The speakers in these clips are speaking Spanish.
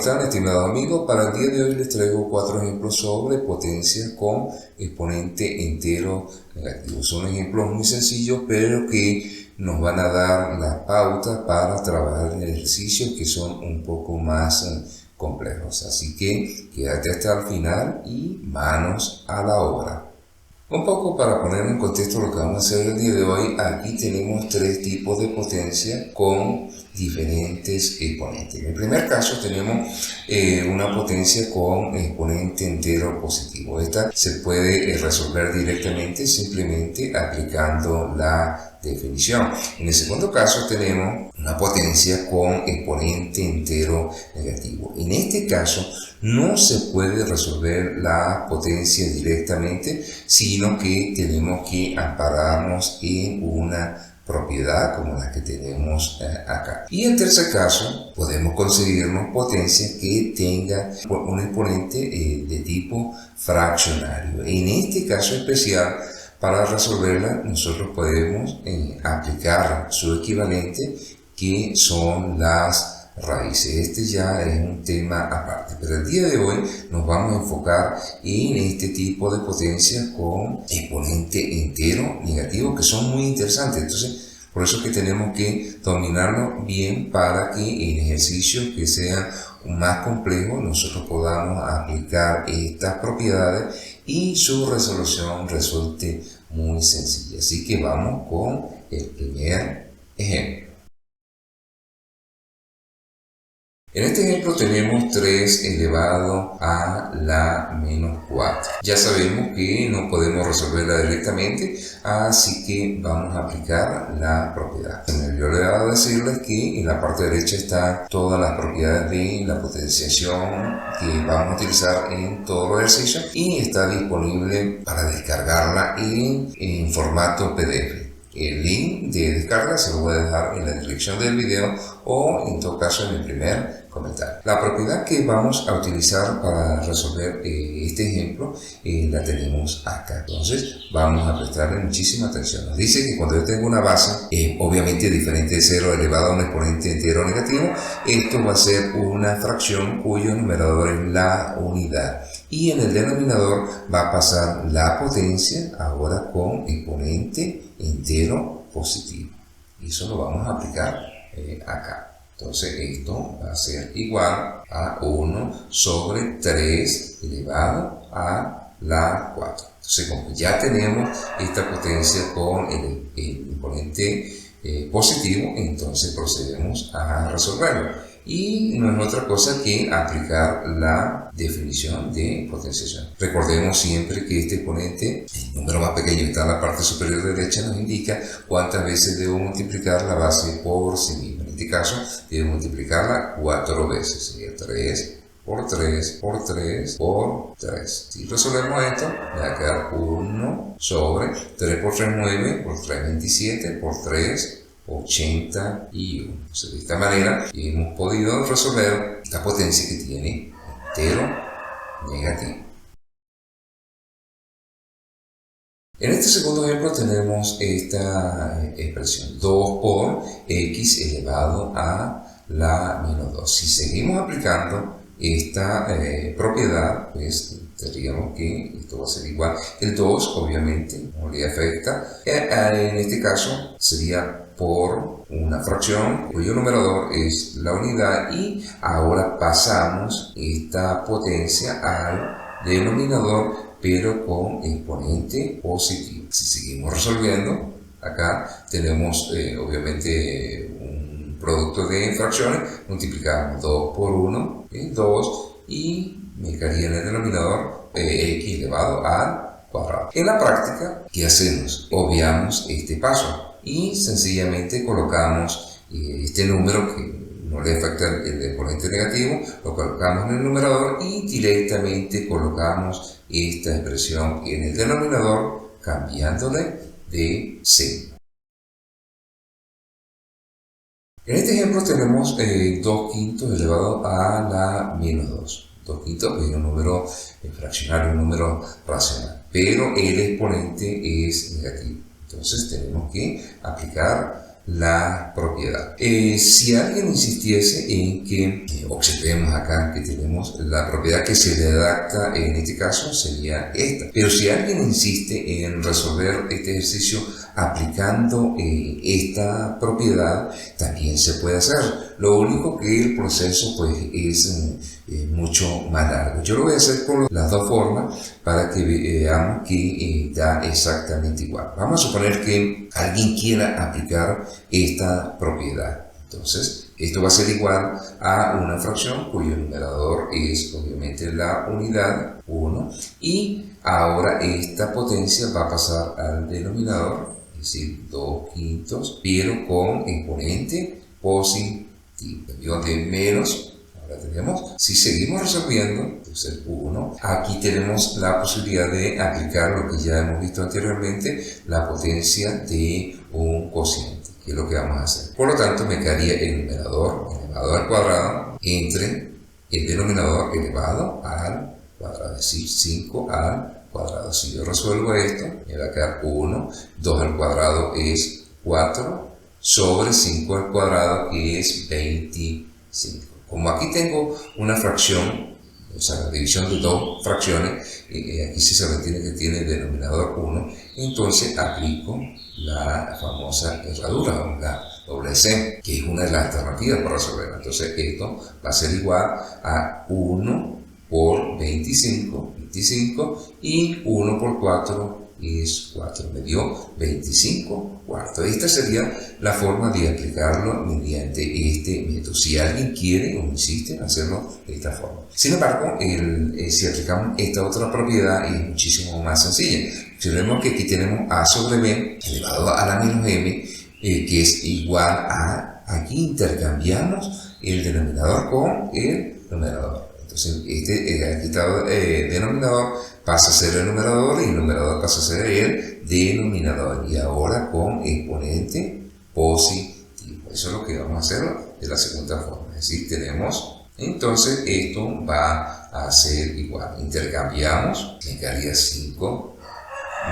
están, estimados amigos? Para el día de hoy les traigo 4 ejemplos sobre potencia con exponente entero negativo. Son ejemplos muy sencillos, pero que nos van a dar la pauta para trabajar en ejercicios que son un poco más complejos. Así que quédate hasta el final y manos a la obra. Un poco para poner en contexto lo que vamos a hacer el día de hoy, aquí tenemos 3 tipos de potencia con diferentes exponentes. En el primer caso tenemos una potencia con exponente entero positivo. Esta se puede resolver directamente simplemente aplicando la definición. En el segundo caso tenemos una potencia con exponente entero negativo. En este caso no se puede resolver la potencia directamente, sino que tenemos que ampararnos en una propiedad como la que tenemos acá. Y en tercer caso podemos conseguirnos potencia que tenga un exponente de tipo fraccionario. En este caso especial, para resolverla nosotros podemos aplicar su equivalente, que son las raíces. Este ya es un tema aparte, pero el día de hoy nos vamos a enfocar en este tipo de potencia con exponente entero negativo, que son muy interesantes. Entonces, por eso es que tenemos que dominarlo bien para que en ejercicios que sean más complejos nosotros podamos aplicar estas propiedades y su resolución resulte muy sencilla. Así que vamos con el primer ejemplo. En este ejemplo tenemos 3 elevado a la menos 4. Ya sabemos que no podemos resolverla directamente, así que vamos a aplicar la propiedad. Yo le voy a decirles que en la parte derecha están todas las propiedades de la potenciación que vamos a utilizar en todos los ejercicios y está disponible para descargarla en formato PDF. El link de descarga se lo voy a dejar en la descripción del video o en todo caso en el primer comentario. La propiedad que vamos a utilizar para resolver este ejemplo la tenemos acá. Entonces vamos a prestarle muchísima atención. Nos dice que cuando yo tengo una base obviamente diferente de 0 elevado a un exponente entero negativo, esto va a ser una fracción cuyo numerador es la unidad. Y en el denominador va a pasar la potencia ahora con exponente entero positivo. Y eso lo vamos a aplicar acá. Entonces esto va a ser igual a 1 sobre 3 elevado a la 4. Entonces como ya tenemos esta potencia con el exponente positivo, entonces procedemos a resolverlo. Y no es otra cosa que aplicar la definición de potenciación. Recordemos siempre que este exponente, el número más pequeño que está en la parte superior derecha, nos indica cuántas veces debo multiplicar la base por sí misma. En este caso, debo multiplicarla 4 veces. Sería 3 por 3 por 3 por 3. Si resolvemos esto, me va a quedar 1 sobre 3 por 3, 9, por 3, 27, por 3, 81. Entonces, de esta manera hemos podido resolver esta potencia que tiene entero negativo. En este segundo ejemplo tenemos esta expresión 2 por x elevado a la menos 2. Si seguimos aplicando esta propiedad, pues tendríamos que esto va a ser igual. El 2 obviamente no le afecta. En este caso sería por una fracción cuyo numerador es la unidad, y ahora pasamos esta potencia al denominador pero con exponente positivo. Si seguimos resolviendo, acá tenemos obviamente un producto de fracciones, multiplicamos 2 por 1 es 2 y me quedaría en el denominador x elevado al cuadrado. En la práctica, ¿qué hacemos? Obviamos este paso y sencillamente colocamos este número que no le afecta el exponente negativo, lo colocamos en el numerador y directamente colocamos esta expresión en el denominador cambiándole de signo. En este ejemplo tenemos 2 quintos elevado a la menos 2. 2 quintos es un número fraccionario, un número racional, pero el exponente es negativo. Entonces tenemos que aplicar la propiedad. Si alguien insistiese en que, observemos acá que tenemos la propiedad que se le adapta, en este caso sería esta, pero si alguien insiste en resolver este ejercicio aplicando esta propiedad, también se puede hacer. Lo único que el proceso pues es mucho más largo. Yo lo voy a hacer por las dos formas para que veamos que da exactamente igual. Vamos a suponer que alguien quiera aplicar esta propiedad. Entonces, esto va a ser igual a una fracción cuyo numerador es obviamente la unidad 1, y ahora esta potencia va a pasar al denominador, es decir, 2/5, pero con exponente positivo, donde menos. Ahora tenemos, si seguimos resolviendo, entonces 1, aquí tenemos la posibilidad de aplicar lo que ya hemos visto anteriormente, la potencia de un cociente, que es lo que vamos a hacer. Por lo tanto, me quedaría el numerador elevado al cuadrado entre el denominador elevado al cuadrado, es decir, 5 al cuadrado. Si yo resuelvo esto, me va a quedar 1, 2 al cuadrado es 4, sobre 5 al cuadrado, que es 25. Como aquí tengo una fracción, o sea, la división de dos fracciones, aquí sí se retiene que tiene el denominador 1, entonces aplico la famosa herradura, o la doble C, que es una de las alternativas para resolverlo. Entonces esto va a ser igual a 1 por 25, y 1 por 4 es 4, me dio 25 cuartos. Esta sería la forma de aplicarlo mediante este método, si alguien quiere o insiste en hacerlo de esta forma. Sin embargo, si aplicamos esta otra propiedad, es muchísimo más sencilla. Si vemos que aquí tenemos a sobre b elevado a la menos m, que es igual a, aquí intercambiamos el denominador con el numerador. Entonces, aquí está el denominador, pasa a ser el numerador, y el numerador pasa a ser el denominador, y ahora con exponente positivo. Eso es lo que vamos a hacer de la segunda forma. Es decir, tenemos, entonces esto va a ser igual, intercambiamos, me quedaría 5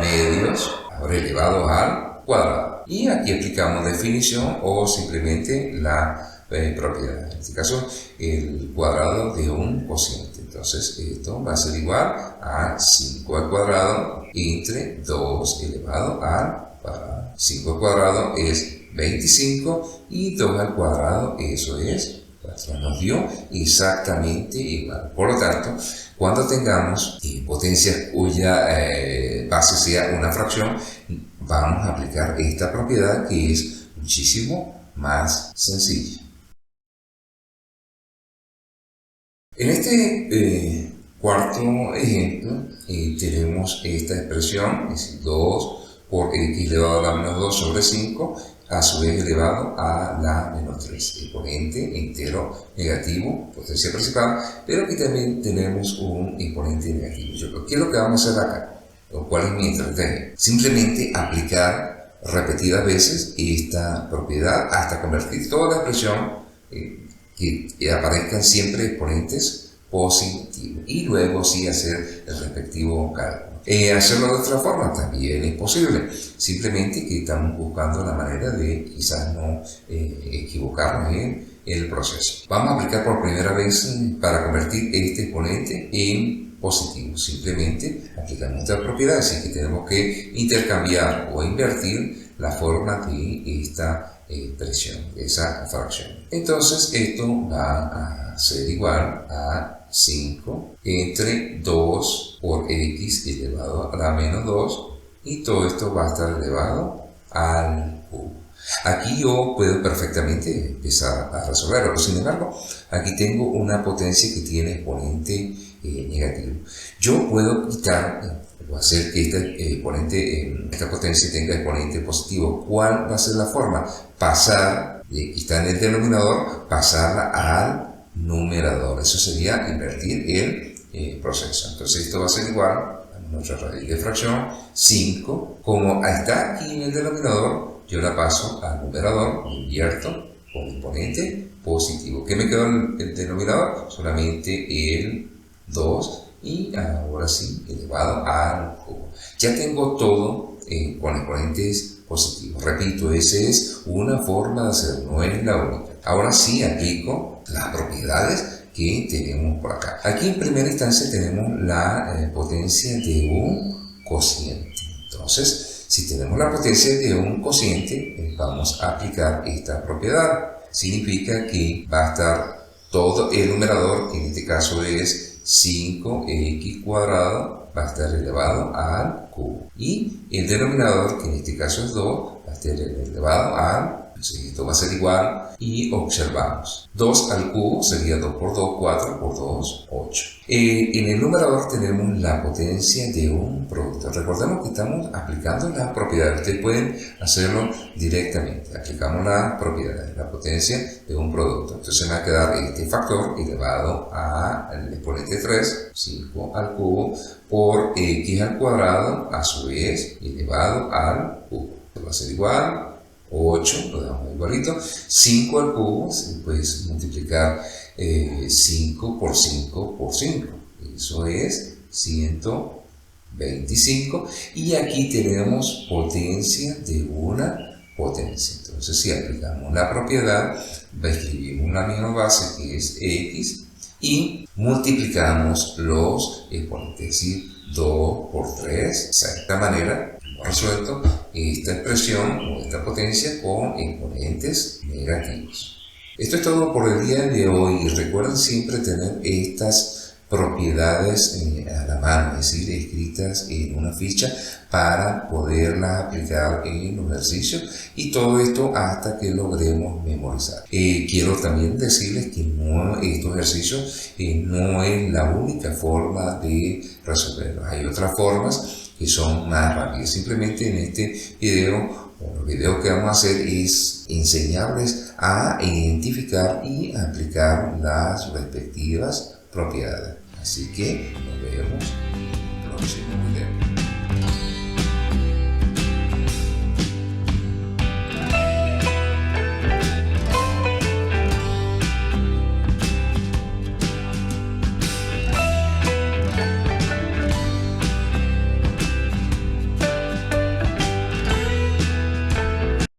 medios, ahora elevado al cuadrado, y aquí aplicamos definición o simplemente la propiedad, en este caso el cuadrado de un cociente. Entonces esto va a ser igual a 5 al cuadrado entre 2 elevado al cuadrado. 5 al cuadrado es 25 y 2 al cuadrado, eso es 4. Nos dio exactamente igual. Por lo tanto, cuando tengamos potencias cuya base sea una fracción, vamos a aplicar esta propiedad, que es muchísimo más sencilla. En este cuarto ejemplo tenemos esta expresión, es decir, 2 por x elevado a la menos 2 sobre 5, a su vez elevado a la menos 3, exponente entero negativo, potencia principal, pero aquí también tenemos un exponente negativo. ¿Qué es lo que vamos a hacer acá? ¿Cuál es mi estrategia? Simplemente aplicar repetidas veces esta propiedad hasta convertir toda la expresión que aparezcan siempre exponentes positivos, y luego sí hacer el respectivo cálculo. Hacerlo de otra forma también es posible, simplemente que estamos buscando la manera de quizás no equivocarnos en el proceso. Vamos a aplicar por primera vez para convertir este exponente en positivo. Simplemente aplicamos esta propiedad, así que tenemos que intercambiar o invertir la forma de esta expresión, esa fracción. Entonces esto va a ser igual a 5 entre 2 por x elevado a la menos 2, y todo esto va a estar elevado al cubo. Aquí yo puedo perfectamente empezar a resolverlo, sin embargo, aquí tengo una potencia que tiene exponente negativo. Yo puedo quitar o hacer que esta potencia tenga exponente positivo. ¿Cuál va a ser la forma? Pasar, que está en el denominador, pasarla al numerador. Eso sería invertir el proceso. Entonces esto va a ser igual a nuestra raíz de fracción 5. Como está aquí en el denominador, yo la paso al numerador, invierto con exponente positivo. ¿Qué me quedó en el denominador? Solamente el 2, y ahora sí elevado al cubo. Ya tengo todo con exponentes positivo. Repito, esa es una forma de hacer, no es la única. Ahora sí aplico las propiedades que tenemos por acá. Aquí en primera instancia tenemos la potencia de un cociente. Entonces, si tenemos la potencia de un cociente, vamos a aplicar esta propiedad. Significa que va a estar todo el numerador, que en este caso es 5x cuadrado, va a estar elevado al cubo. Y el denominador, que en este caso es 2, va a estar elevado al, entonces esto va a ser igual, y observamos. 2 al cubo sería 2 por 2, 4 por 2, 8. En el numerador tenemos la potencia de un producto. Recordemos que estamos aplicando las propiedades. Ustedes pueden hacerlo directamente. Aplicamos las propiedades, la potencia de un producto. Entonces me va a quedar este factor elevado al exponente 3, 5 al cubo, por x al cuadrado, a su vez, elevado al cubo. Esto va a ser igual 8, lo damos igualito, 5 al cubo, puedes multiplicar 5 por 5 por 5, eso es 125, y aquí tenemos potencia de una potencia. Entonces, si aplicamos la propiedad, escribimos la misma base que es x y multiplicamos los exponentes, es decir, 2 por 3, de esta manera hemos resuelto esta expresión o esta potencia con exponentes negativos. Esto es todo por el día de hoy. Recuerden siempre tener estas propiedades a la mano, es decir, escritas en una ficha para poderlas aplicar en los ejercicios, y todo esto hasta que logremos memorizar. Quiero también decirles que estos ejercicios no es la única forma de resolverlos. Hay otras formas que son más rápidas. Simplemente en este video, o los videos que vamos a hacer, es enseñarles a identificar y aplicar las respectivas propiedades. Así que nos vemos en el próximo video.